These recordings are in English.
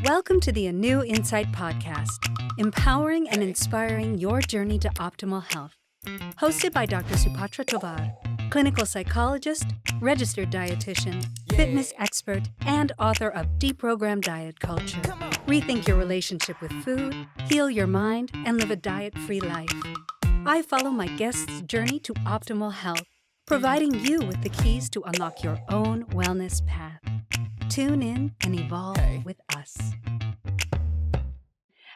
Welcome to the ANEW Insight Podcast, empowering and inspiring your journey to optimal health. Hosted by Dr. Supatra Tovar, clinical psychologist, registered dietitian, fitness expert, and author of Deprogram Diet Culture. Rethink your relationship with food, heal your mind, and live a diet-free life. I follow my guests' journey to optimal health, providing you with the keys to unlock your own wellness path. Tune in and evolve with us.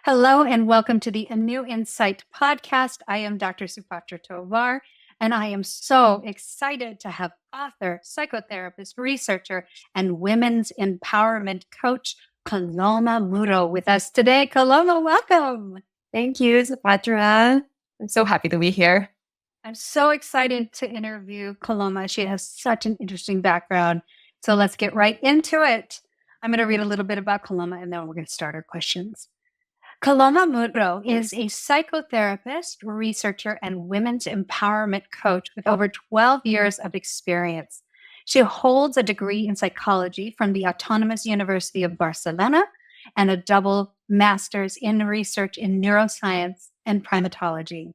Hello and welcome to the ANEW Insight Podcast. I am Dr. Supatra Tovar, and I am so excited to have author, psychotherapist, researcher, and women's empowerment coach, Coloma Muro, with us today. Coloma, welcome. Thank you, Supatra. I'm so happy to be here. I'm so excited to interview Coloma. She has such an interesting background. So let's get right into it. I'm going to read a little bit about Coloma, and then we're going to start our questions. Coloma Muro is a psychotherapist, researcher, and women's empowerment coach with over 12 years of experience. She holds a degree in psychology from the Autonomous University of Barcelona and a double master's in research in neuroscience and primatology.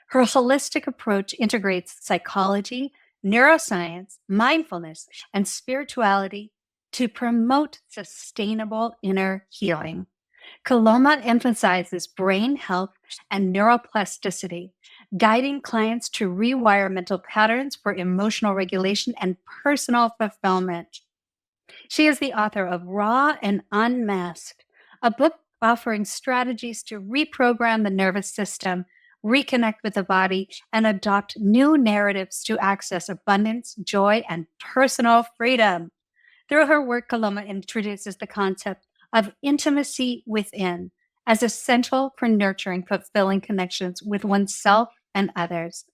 Her holistic approach integrates psychology, neuroscience, mindfulness, and spirituality to promote sustainable inner healing. Coloma emphasizes brain health and neuroplasticity, guiding clients to rewire mental patterns for emotional regulation and personal fulfillment. She is the author of Raw and Unmasked, a book offering strategies to reprogram the nervous system, reconnect with the body, and adopt new narratives to access abundance, joy, and personal freedom. Through her work, Coloma introduces the concept of intimacy within as essential for nurturing fulfilling connections with oneself and others.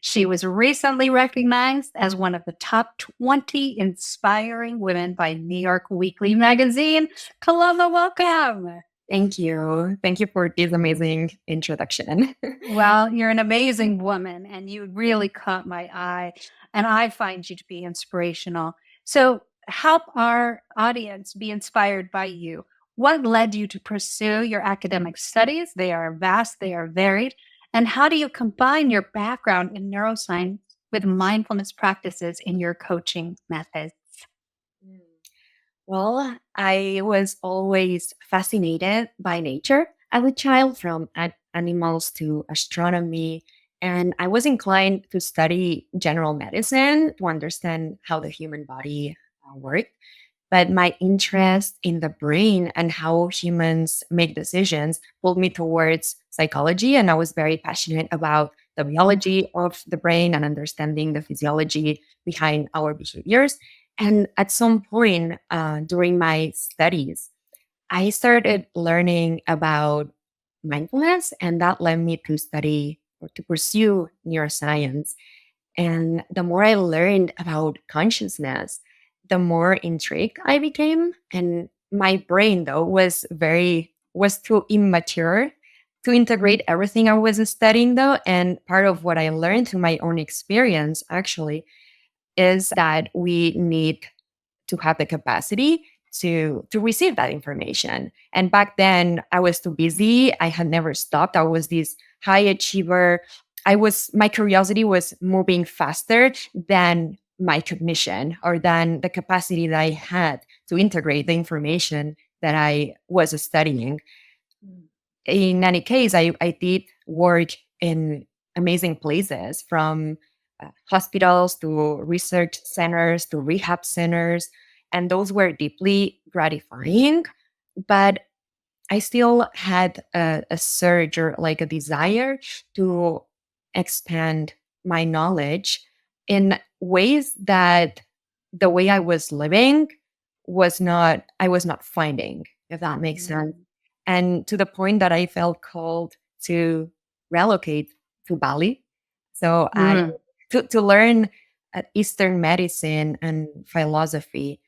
She was recently recognized as one of the top 20 inspiring women by New York Weekly magazine. Coloma, welcome. Thank you. Thank you for this amazing introduction. Well, you're an amazing woman, and you really caught my eye, and I find you to be inspirational. So help our audience be inspired by you. What led you to pursue your academic studies? They are vast, they are varied. And how do you combine your background in neuroscience with mindfulness practices in your coaching methods? Well, I was always fascinated by nature as a child, from animals to astronomy. And I was inclined to study general medicine to understand how the human body worked. But my interest in the brain and how humans make decisions pulled me towards psychology. And I was very passionate about the biology of the brain and understanding the physiology behind our behaviors. And at some point during my studies, I started learning about mindfulness, and that led me to study or to pursue neuroscience. And the more I learned about consciousness, the more intrigued I became. And my brain, though, was too immature to integrate everything I was studying, though. And part of what I learned through my own experience, actually, is that we need to have the capacity to receive that information. And back then, I was too busy. I had never stopped. I was this high achiever. My curiosity was moving faster than my cognition or than the capacity that I had to integrate the information that I was studying. In any case, I did work in amazing places, from hospitals to research centers to rehab centers. And those were deeply gratifying. But I still had a surge, or like a desire to expand my knowledge in ways that the way I was living I was not finding, if that makes sense. And to the point that I felt called to relocate to Bali. So to learn Eastern medicine and philosophy.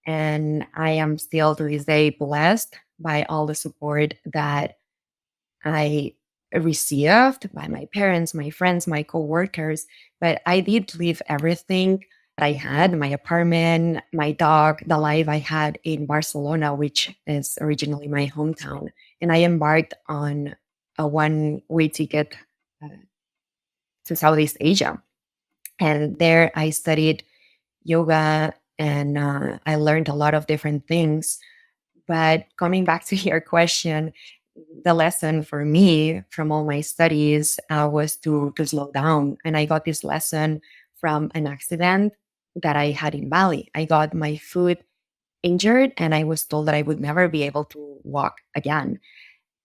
And I am still to this day blessed by all the support that I received by my parents, my friends, my coworkers. But I did leave everything that I had, my apartment, my dog, the life I had in Barcelona, which is originally my hometown. And I embarked on a one-way ticket uh, to Southeast Asia. And there I studied yoga and I learned a lot of different things. But coming back to your question, the lesson for me from all my studies was to slow down. And I got this lesson from an accident that I had in Bali. I got my foot injured and I was told that I would never be able to walk again.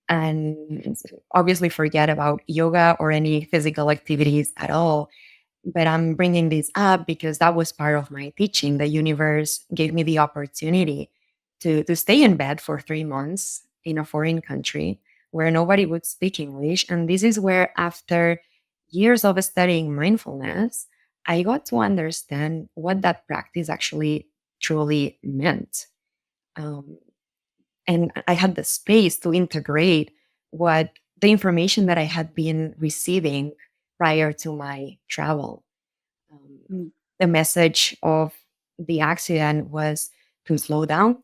And obviously, forget about yoga or any physical activities at all. But I'm bringing this up because that was part of my teaching. The universe gave me the opportunity to stay in bed for 3 months in a foreign country where nobody would speak English. And this is where, after years of studying mindfulness, I got to understand what that practice actually truly meant. Um, and I had the space to integrate what the information that I had been receiving prior to my travel. Mm. The message of the accident was to slow down,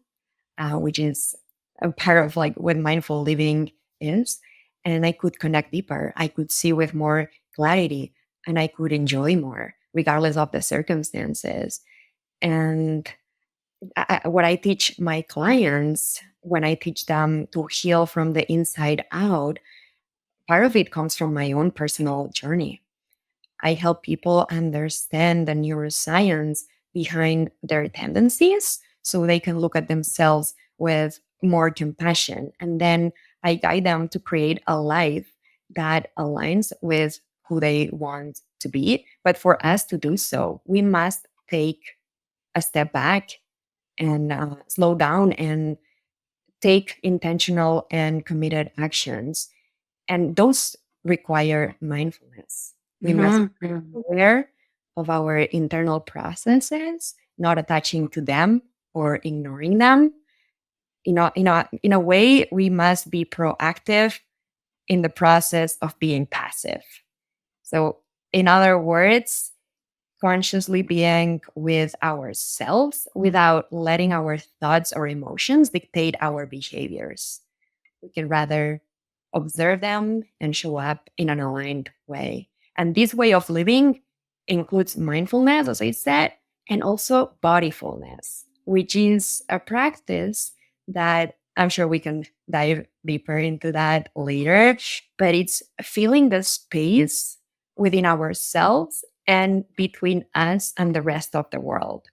which is a part of like what mindful living is. And I could connect deeper. I could see with more clarity and I could enjoy more, regardless of the circumstances. And what I teach my clients when I teach them to heal from the inside out, part of it comes from my own personal journey. I help people understand the neuroscience behind their tendencies so they can look at themselves with more compassion. And then I guide them to create a life that aligns with who they want to be. But for us to do so, we must take a step back and slow down and take intentional and committed actions. And those require mindfulness. We must Mhm. be aware of our internal processes, not attaching to them or ignoring them. In a way, we must be proactive in the process of being passive. So, in other words, consciously being with ourselves without letting our thoughts or emotions dictate our behaviors. We can rather observe them and show up in an aligned way. And this way of living includes mindfulness, as I said, and also body fullness, which is a practice that I'm sure we can dive deeper into that later. But it's filling the space within ourselves and between us and the rest of the world.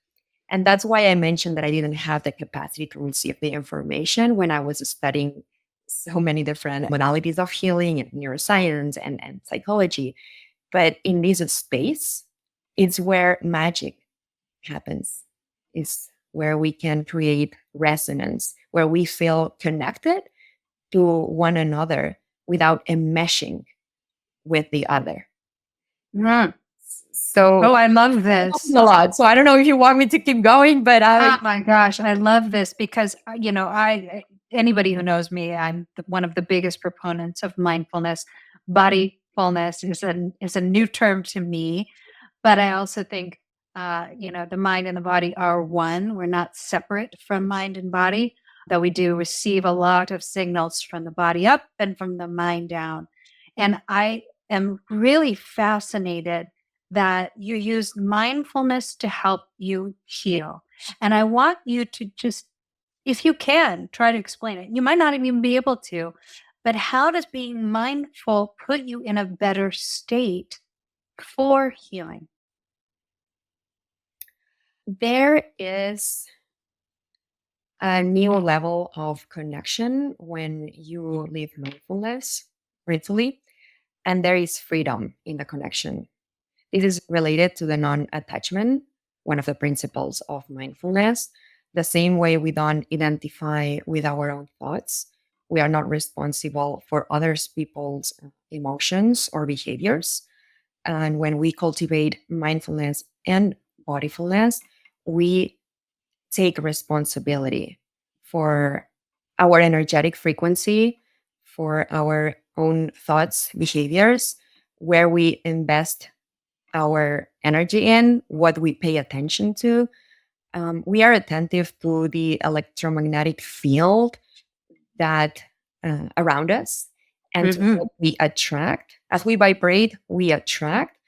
And that's why I mentioned that I didn't have the capacity to receive the information when I was studying so many different modalities of healing and neuroscience and psychology. But in this space, it's where magic happens. It's where we can create resonance, where we feel connected to one another without enmeshing with the other. Mm. So Oh, I love a this. lot. So I don't know if you want me to keep going, but Oh my gosh, I love this because I anybody who knows me, I'm one of the biggest proponents of mindfulness. Body fullness is a new term to me, but I also think the mind and the body are one. We're not separate from mind and body, though we do receive a lot of signals from the body up and from the mind down. And I am really fascinated that you use mindfulness to help you heal. And I want you to just, if you can, try to explain it. You might not even be able to, but how does being mindful put you in a better state for healing? there is a new level of connection when you live mindfulness ritually, and there is freedom in the connection. This is related to the non attachment, one of the principles of mindfulness. The same way we don't identify with our own thoughts, we are not responsible for others people's emotions or behaviors. And when we cultivate mindfulness and bodyfulness, we take responsibility for our energetic frequency, for our own thoughts, behaviors, where we invest our energy in, what we pay attention to. We are attentive to the electromagnetic field that around us, and to Hmm. what we attract. As we vibrate, we attract.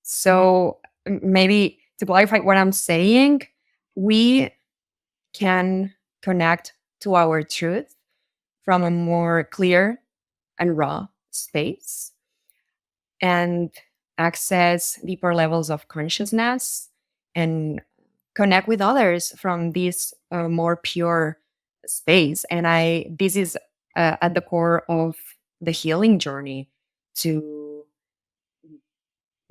So maybe to clarify what I'm saying, we can connect to our truth from a more clear and raw space and access deeper levels of consciousness and connect with others from this more pure space. And this is at the core of the healing journey, to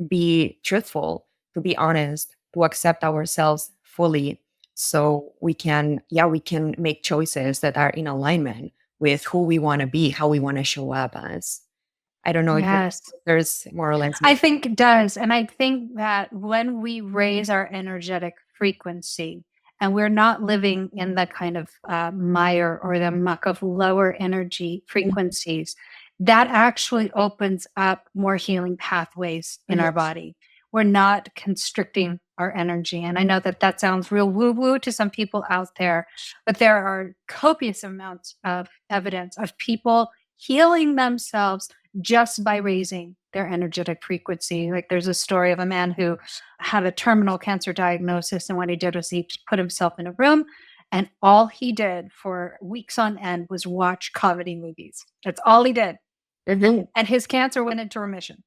be truthful, to be honest, to accept ourselves fully, so we can make choices that are in alignment with who we want to be, how we want to show up as. I don't know if Yes. there's more or less. I think it does. And I think that when we raise our energetic frequency and we're not living in the kind of mire or the muck of lower energy frequencies, that actually opens up more healing pathways in our body. We're not constricting our energy. And I know that that sounds real woo woo to some people out there, but there are copious amounts of evidence of people healing themselves just by raising their energetic frequency. Like there's a story of a man who had a terminal cancer diagnosis, and what he did was he put himself in a room, and all he did for weeks on end was watch comedy movies. That's all he did. Mhm. And his cancer went into remission,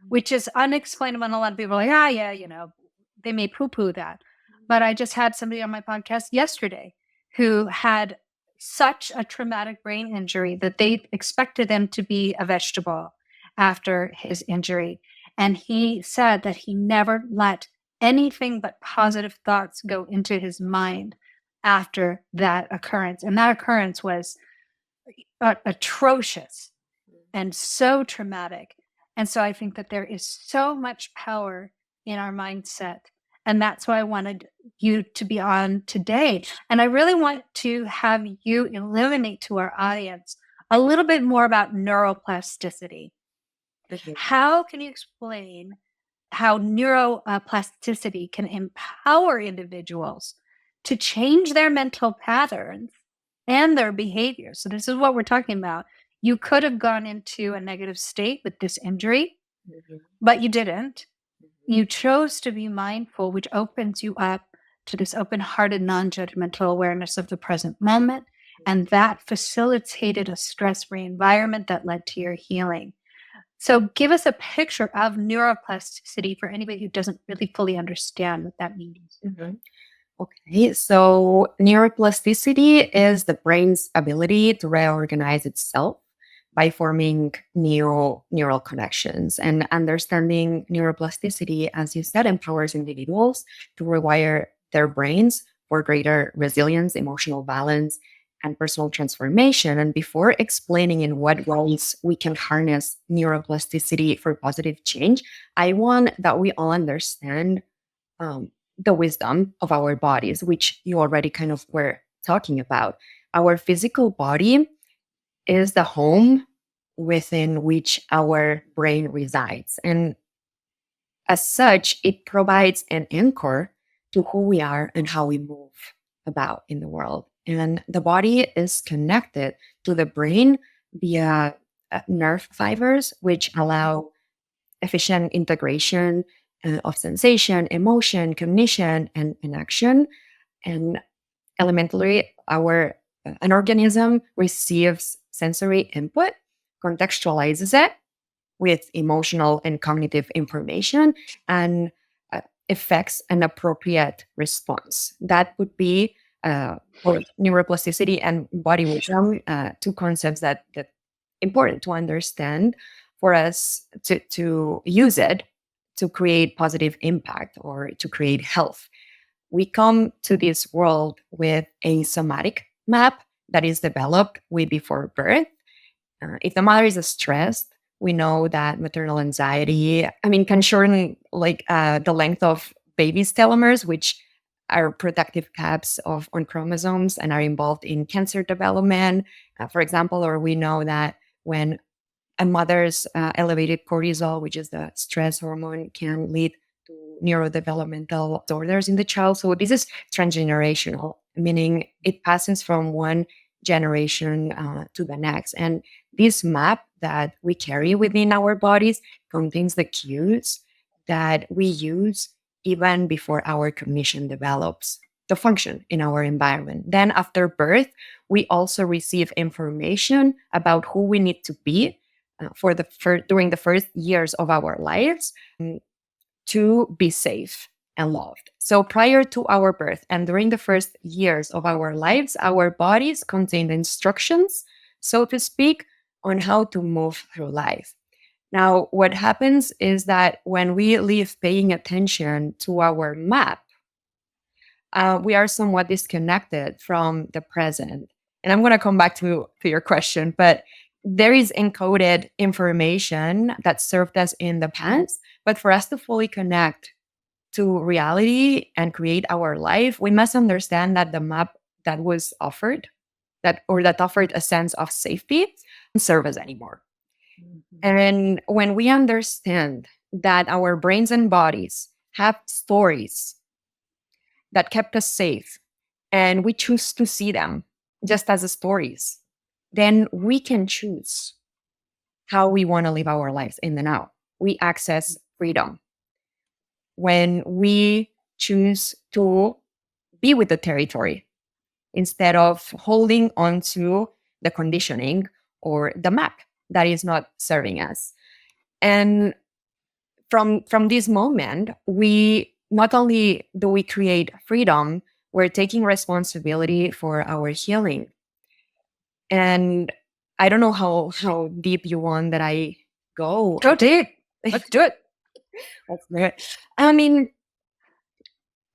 which is unexplainable. And a lot of people are like, yeah, they may poo poo that. But I just had somebody on my podcast yesterday who had such a traumatic brain injury that they expected him to be a vegetable after his injury. And he said that he never let anything but positive thoughts go into his mind after that occurrence. And that occurrence was atrocious and so traumatic. And so I think that there is so much power in our mindset. And that's why I wanted you to be on today. And I really want to have you illuminate to our audience a little bit more about neuroplasticity. Mhm. How can you explain how neuroplasticity can empower individuals to change their mental patterns and their behavior? So, this is what we're talking about. You could have gone into a negative state with this injury, Mhm. but you didn't. You chose to be mindful, which opens you up to this open hearted, non judgmental awareness of the present moment. And that facilitated a stress free environment that led to your healing. So, give us a picture of neuroplasticity for anybody who doesn't really fully understand what that means. Mhm. Okay, so neuroplasticity is the brain's ability to reorganize itself by forming new neural connections. And understanding neuroplasticity, as you said, empowers individuals to rewire their brains for greater resilience, emotional balance, and personal transformation. And before explaining in what ways we can harness neuroplasticity for positive change, I want that we all understand the wisdom of our bodies, which you already kind of were talking about. Our physical body is the home within which our brain resides. And as such, it provides an anchor to who we are and how we move about in the world. And the body is connected to the brain via nerve fibers, which allow efficient integration of sensation, emotion, cognition, and action. And elementally, our an organism receives sensory input, contextualizes it with emotional and cognitive information, and effects an appropriate response. That would be both neuroplasticity and body wisdom, two concepts that important to understand for us to use it to create positive impact or to create health. We come to this world with a somatic map that is developed way before birth. If the mother is stressed, we know that maternal anxiety, can shorten the length of baby's telomeres, which are protective caps of on chromosomes and are involved in cancer development, for example. Or we know that when a mother's elevated cortisol, which is the stress hormone, can lead to neurodevelopmental disorders in the child. So this is transgenerational, meaning it passes from one generation to the next. And this map that we carry within our bodies contains the cues that we use even before our cognition develops to function in our environment. Then, after birth, we also receive information about who we need to be during the first years of our lives to be safe and loved. So prior to our birth and during the first years of our lives, our bodies contain instructions, so to speak, on how to move through life. Now, what happens is that when we leave paying attention to our map, we are somewhat disconnected from the present. And I'm going to come back to your question, but there is encoded information that served us in the past. But for us to fully connect to reality and create our life, we must understand that the map that was offered, that offered a sense of safety, doesn't serve us anymore. And when we understand that our brains and bodies have stories that kept us safe, and we choose to see them just as stories, then we can choose how we want to live our lives in the now. We access freedom when we choose to be with the territory instead of holding on to the conditioning or the map that is not serving us. And from this moment, we not only do we create freedom, we're taking responsibility for our healing. And I don't know how deep you want that I go. Go deep. Let's do it. Let's do it. I mean,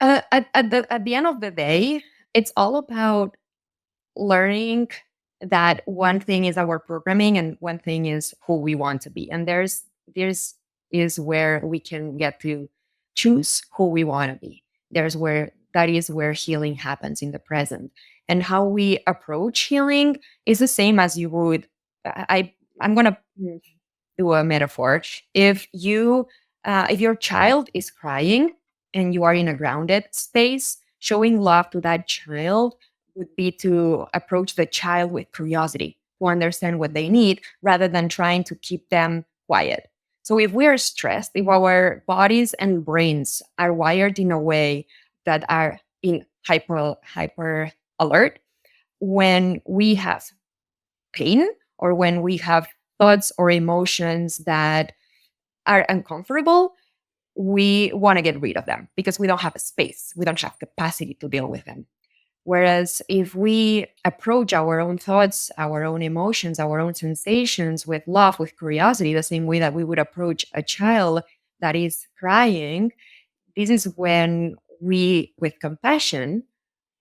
at the end of the day, it's all about learning that one thing is our programming and one thing is who we want to be. And there's is where we can get to choose who we want to be. That is where healing happens in the present. And how we approach healing is the same as you would. I'm gonna do a metaphor. If your child is crying and you are in a grounded space, showing love to that child would be to approach the child with curiosity, to understand what they need rather than trying to keep them quiet. So if we are stressed, if our bodies and brains are wired in a way that are in hyper alert, when we have pain or when we have thoughts or emotions that are uncomfortable, we want to get rid of them because we don't have a space. We don't have capacity to deal with them. Whereas if we approach our own thoughts, our own emotions, our own sensations with love, with curiosity, the same way that we would approach a child that is crying, this is when we, with compassion,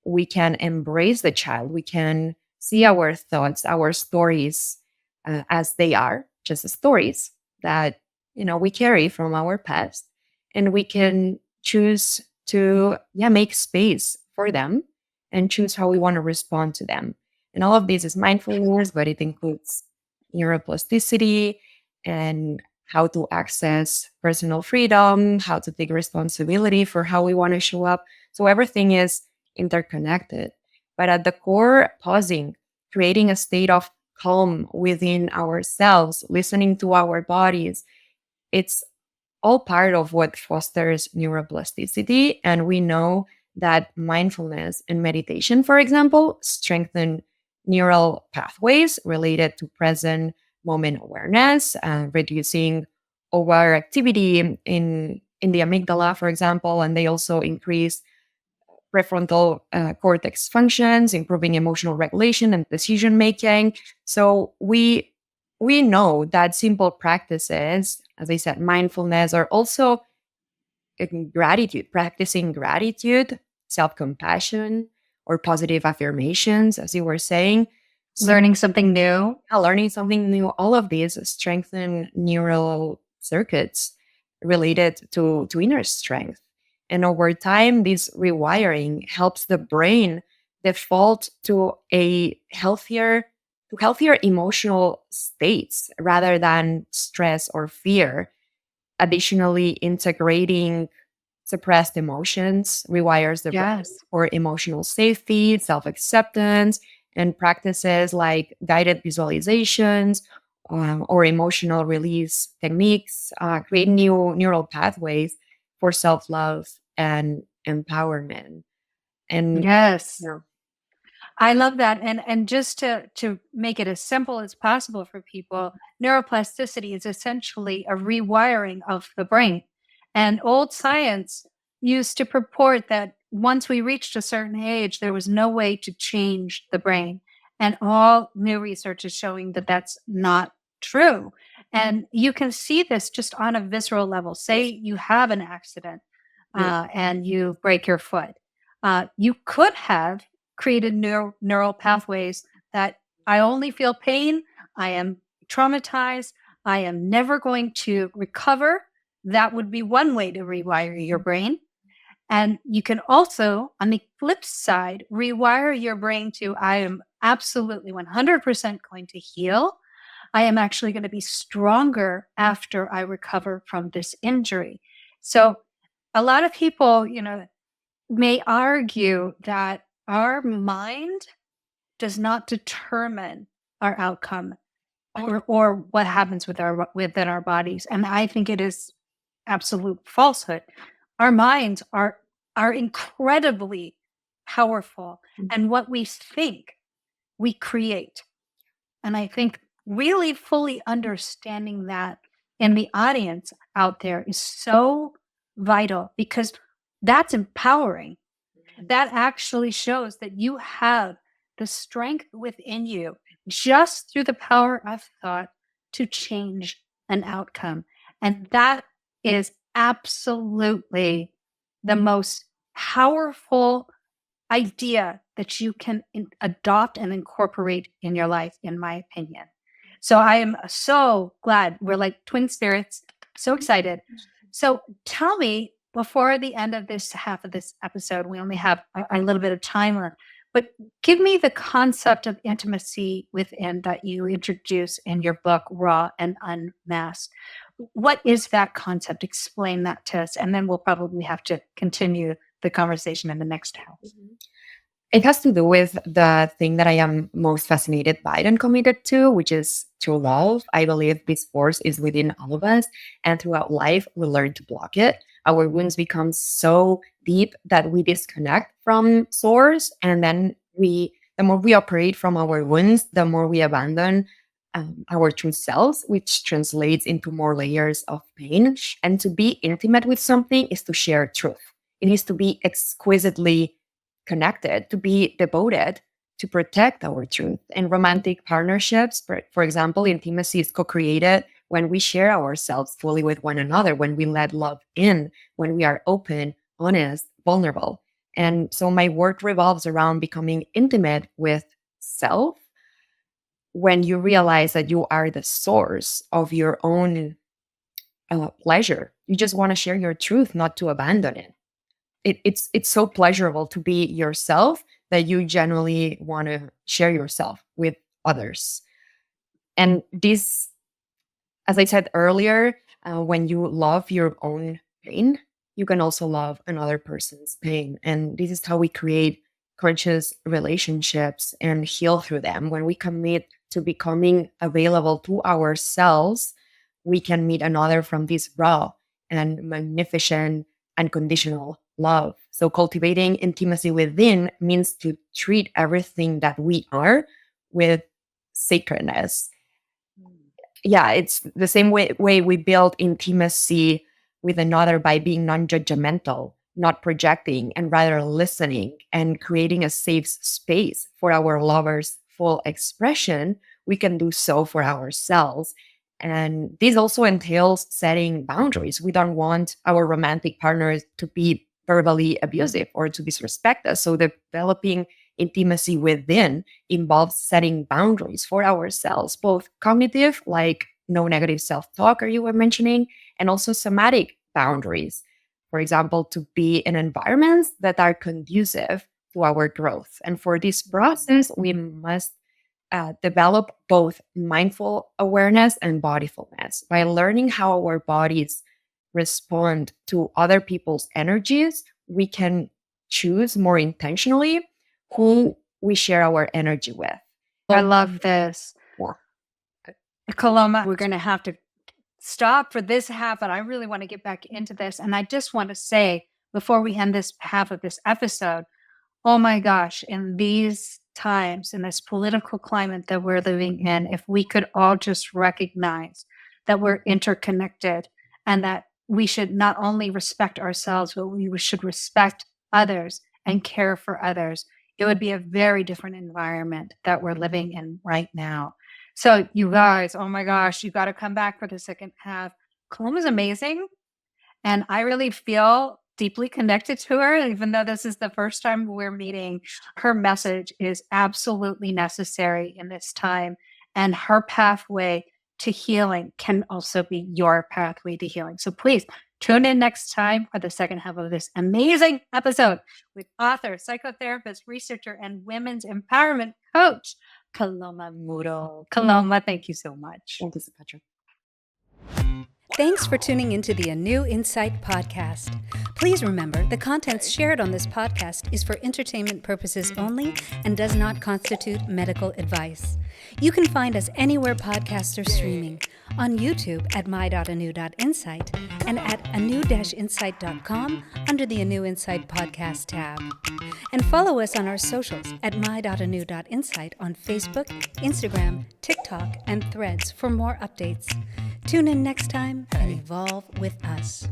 we can embrace the child. We can see our thoughts, our stories as they are, just stories that we carry from our past, and we can choose to make space for them and choose how we want to respond to them. And all of this is mindfulness, but it includes neuroplasticity and how to access personal freedom, how to take responsibility for how we want to show up. So everything is interconnected. But at the core, pausing, creating a state of calm within ourselves, listening to our bodies, it's all part of what fosters neuroplasticity. And we know that mindfulness and meditation, for example, strengthen neural pathways related to present moment awareness, reducing overactivity in the amygdala, for example, and they also increase prefrontal cortex functions, improving emotional regulation and decision making. So we know that simple practices, as I said, mindfulness, are also gratitude, practicing gratitude, self-compassion, or positive affirmations, as you were saying. Learning something new. Learning something new. All of these strengthen neural circuits related to inner strength. And over time, this rewiring helps the brain default to a healthier to healthier emotional states rather than stress or fear. Additionally, integrating suppressed emotions rewires the brain Yes. for emotional safety, self acceptance, and practices like guided visualizations or emotional release techniques create new neural pathways for self love and empowerment. And Yes. yeah, I love that. And just to make it as simple as possible for people, neuroplasticity is essentially a rewiring of the brain. And old science used to purport that once we reached a certain age, there was no way to change the brain. And all new research is showing that that's not true. And you can see this just on a visceral level. Say you have an accident yeah, and you break your foot. You could have created neural pathways that I only feel pain, I am traumatized, I am never going to recover. That would be one way to rewire your brain. And you can also, on the flip side, rewire your brain to I am absolutely 100% going to heal. I am actually going to be stronger after I recover from this injury. So, a lot of people, may argue that our mind does not determine our outcome or what happens within our bodies. And I think it is absolute falsehood. Our minds are incredibly powerful, and what we think, we create. And I think really fully understanding that in the audience out there is so vital because that's empowering. That actually shows that you have the strength within you just through the power of thought to change an outcome. And that is absolutely the most powerful idea that you can adopt and incorporate in your life, in my opinion. So I am so glad we're like twin spirits, so excited. So tell me before the end of this half of this episode, we only have a little bit of time left, but give me the concept of intimacy within that you introduce in your book, Raw and Unmasked. What is that concept? Explain that to us. And then we'll probably have to continue the conversation in the next house. it has to do with the thing that I am most fascinated by and committed to, which is true love. I believe this force is within all of us, and throughout life, we learn to block it. Our wounds become so deep that we disconnect from source, and then the more we operate from our wounds, the more we abandon our true selves, which translates into more layers of pain. And to be intimate with something is to share truth. It is to be exquisitely connected, to be devoted, to protect our truth. And romantic partnerships, for example, intimacy is co created when we share ourselves fully with one another, when we let love in, when we are open, honest, vulnerable. And so my work revolves around becoming intimate with self when you realize that you are the source of your own pleasure. You just want to share your truth, not to abandon it. It's so pleasurable to be yourself that you genuinely want to share yourself with others. And this, as I said earlier, when you love your own pain, you can also love another person's pain. And this is how we create conscious relationships and heal through them. When we commit to becoming available to ourselves, we can meet another from this raw and magnificent unconditional love. So, cultivating intimacy within means to treat everything that we are with sacredness. Yeah, it's the same way we build intimacy with another by being non-judgmental, not projecting, and rather listening and creating a safe space for our lovers' full expression. We can do so for ourselves. And this also entails setting boundaries. We don't want our romantic partners to be verbally abusive or to disrespect us. So developing intimacy within involves setting boundaries for ourselves, both cognitive, like no negative self talk, or you were mentioning, and also somatic boundaries. For example, to be in environments that are conducive to our growth. And for this process, we must develop both mindful awareness and body fullness. By learning how our bodies respond to other people's energies, we can choose more intentionally who we share our energy with. I love this. Yeah. Coloma, we're going to have to stop for this half, but I really want to get back into this. And I just want to say, before we end this half of this episode, oh my gosh, in these times, in this political climate that we're living in, if we could all just recognize that we're interconnected and that we should not only respect ourselves, but we should respect others and care for others, it would be a very different environment that we're living in right now. So you guys, oh my gosh, you got to come back for the second half. Coloma's amazing. And I really feel deeply connected to her, even though this is the first time we're meeting. Her message is absolutely necessary in this time. And her pathway to healing can also be your pathway to healing. So please tune in next time for the second half of this amazing episode with author, psychotherapist, researcher, and women's empowerment coach, Coloma Muro. Coloma, thank you so much. Thank you, Supatra. Thanks for tuning into the ANEW Insight Podcast. Please remember, the content shared on this podcast is for entertainment purposes only and does not constitute medical advice. You can find us anywhere podcasts are streaming, on YouTube at my.anew.insight and at anew-insight.com under the ANEW Insight Podcast tab. And follow us on our socials at my.anew.insight on Facebook, Instagram, TikTok, and Threads for more updates. Tune in next time and evolve with us.